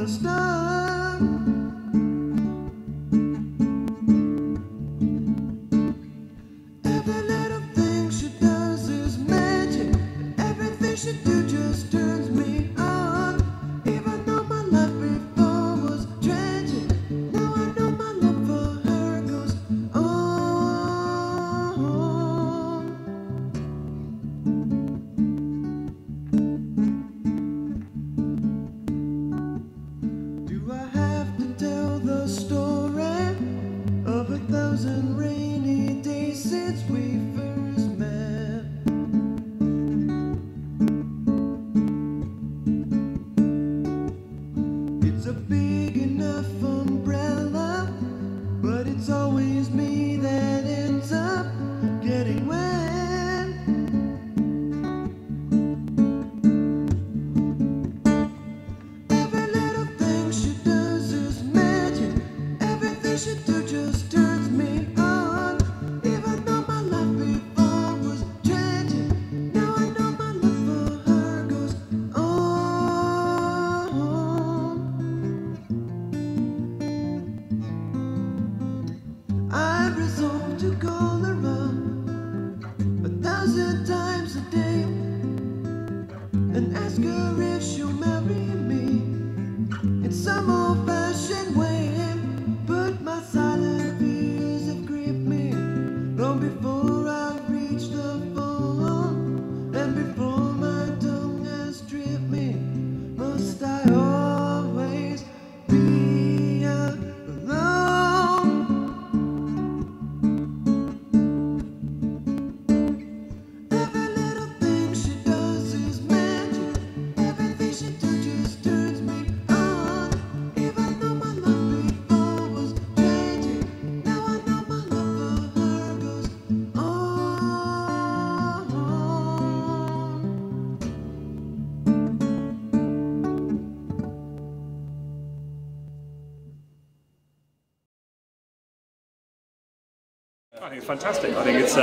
a star. Every little thing she does is magic, and everything she do just turns me on. Even though my life before was tragic, now I know my love for her goes on. Do I have to tell the story of 1,000 rainy days since we first met? It's a big enough umbrella, but it's always me that ends up getting wet. Every little thing she does is magic, everything she do just turns me on. Even though my life before was tragic, now I know my love for her goes on. I resolve to call her up 1,000 times a day and ask her if she'll marry me in some old-fashioned way. But my silent fears have gripped me long before I've reached the phone, and before my tongue has tripped me, must I always be alone? Every little thing she does is magic, everything she do just turns me on. Even though my love before was tragic, now I know my love for her goes on. I think it's fantastic. I think it's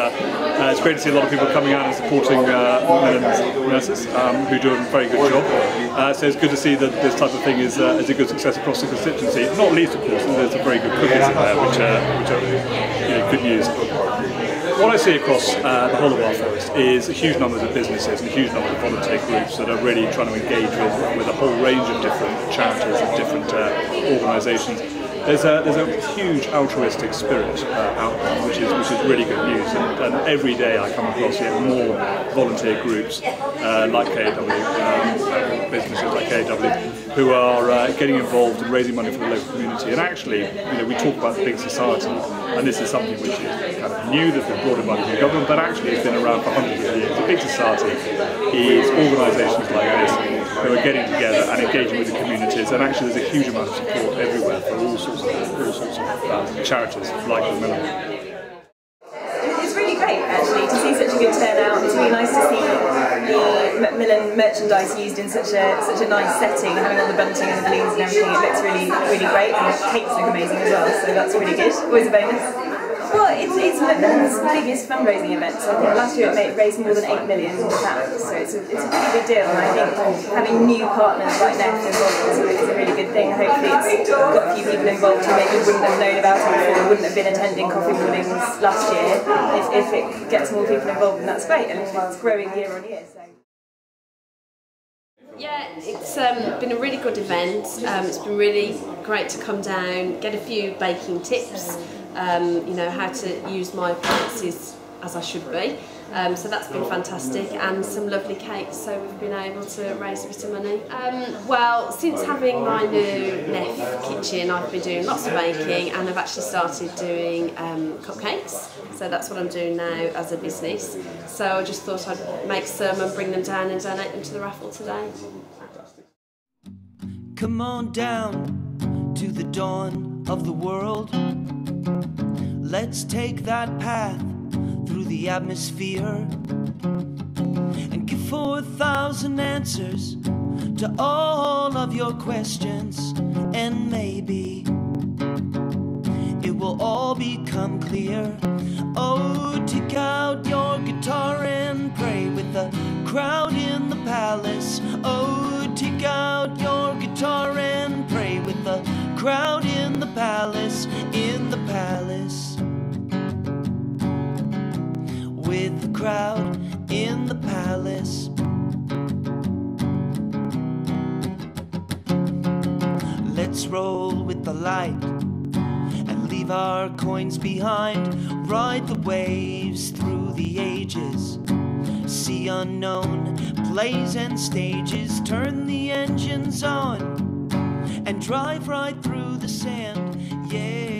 great to see a lot of people coming out and supporting Macmillan's nurses who do a very good job. So it's good to see that this type of thing is a good success across the constituency. Not least, of course, there's some very good cookies in there, which are good news. What I see across the whole of Wyre Forest is a huge number of businesses and a huge number of volunteer groups that are really trying to engage with a whole range of different charities and different organisations. There's a huge altruistic spirit out there, which is really good news. And every day I come across yet more volunteer groups like KAW, businesses like KAW, who are getting involved and raising money for the local community. And actually, we talk about the big society, and this is something which is kind of new, that's been brought in by the new government, but actually it's been around for hundreds of years. The big society is organisations like this who are getting together and engaging with the communities, and actually there's a huge amount of support everywhere for all sorts of charities like Macmillan. It's really great actually to see such a good turnout. It's really nice to see the Macmillan merchandise used in such a nice setting, having all the bunting and the balloons and everything. It looks really great, and the cakes look amazing as well, so that's really good. Always a bonus. Well, it's Macmillan's biggest fundraising event, so I think last year it raised more than £8 million, so it's a pretty big deal, and I think having new partners like Neff involved is a really good thing. Hopefully it's got a few people involved who maybe wouldn't have known about it before, wouldn't have been attending coffee mornings last year. If it gets more people involved, then that's great, and it's growing year on year. So. Yeah, it's been a really good event. It's been really great to come down, get a few baking tips, how to use my appliances as I should be. So that's been fantastic, and some lovely cakes, so we've been able to raise a bit of money. Well, since having my new Neff kitchen, I've been doing lots of baking, and I've actually started doing cupcakes, so that's what I'm doing now as a business. So I just thought I'd make some and bring them down and donate them to the raffle today. Come on down to the dawn of the world. Let's take that path through the atmosphere and give 4,000 answers to all of your questions, and maybe it will all become clear. Oh, take out your guitar and pray with the crowd in the palace. Oh, take out your guitar and pray crowd in the palace, in the palace. With the crowd in the palace. Let's roll with the light and leave our coins behind. Ride the waves through the ages. See unknown plays and stages. Turn the engines on and drive right through the sand, yeah.